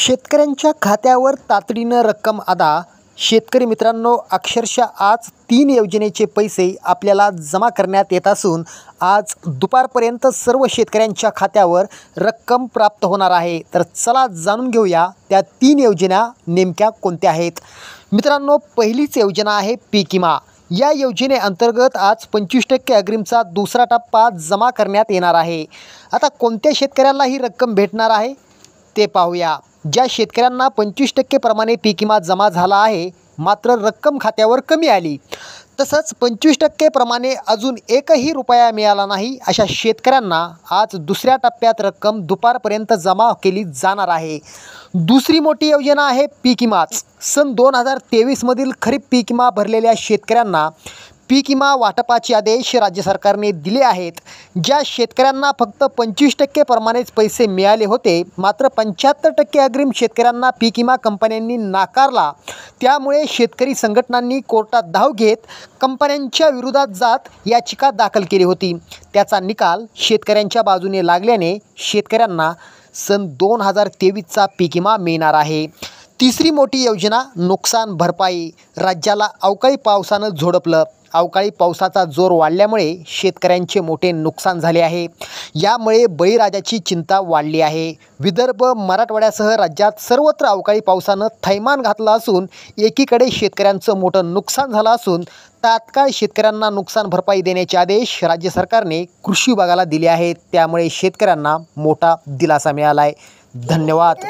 शेतकऱ्यांच्या खात्यावर तातडीनं रक्कम अदा। शेतकरी मित्रांनो, अक्षरशः आज 3 योजनेचे पैसे आपल्याला जमा करण्यात येत असून आज दुपारपर्यंत सर्व शेतकऱ्यांच्या खात्यावर रक्कम प्राप्त होणार आहे। तर चला जाणून घेऊया त्या 3 योजना नेमक्या कोणत्या आहेत। मित्रांनो, पहिलीच योजना आहे पीक विमा। या योजनेअंतर्गत आज 25% अग्रिमचा दुसरा टप्पा जमा करण्यात येणार आहे। आता कोणत्या शेतकऱ्यांना ही रक्कम भेटणार आहे ते पाहूया। ज्या शेतकऱ्यांना 25% प्रमाणे पीक विमा जमा झाला आहे, मात्र रक्कम खात्यावर कमी आली, तसंच 25% प्रमाणे अजून एकही रुपया मिळाला नाही, अशा शेतकऱ्यांना आज दुसऱ्या टप्प्यात रक्कम दुपारपर्यंत जमा केली जाणार आहे। दुसरी मोठी योजना आहे पीक विमाच। सन 2023 मधील खरीप पीक विमा भरलेल्या शेतकऱ्यांना पीक विमा वाटपाचे आदेश राज्य सरकारने दिले आहेत। ज्या शेतकऱ्यांना फक्त 25% प्रमाणेच पैसे मिळाले होते, मात्र 75% अग्रिम शेतकऱ्यांना पीक विमा कंपन्यांनी नाकारला। त्यामुळे शेतकरी संघटनांनी कोर्टात धाव घेत कंपन्यांच्या विरोधात जात याचिका दाखल केली होती। त्याचा निकाल शेतकऱ्यांच्या बाजूने लागल्याने शेतकऱ्यांना सन 2023चा पीक विमा मिळणार आहे। तिसरी मोठी योजना नुकसान भरपाई। राज्याला अवकाळी पावसानं झोडपलं। अवकाळी पावसाचा जोर वाढल्यामुळे शेतकऱ्यांचे मोठे नुकसान झाले आहे। यामुळे बळीराजाची चिंता वाढली आहे। विदर्भ, मराठवाड्यासह राज्यात सर्वत्र अवकाळी पावसानं थैमान घातलं असून एकीकडे शेतकऱ्यांचं मोठं नुकसान झालं असून तात्काळ शेतकऱ्यांना नुकसान भरपाई देण्याचे आदेश राज्य सरकारने कृषी विभागाला दिले आहेत। त्यामुळे शेतकऱ्यांना मोठा दिलासा मिळाला आहे। धन्यवाद।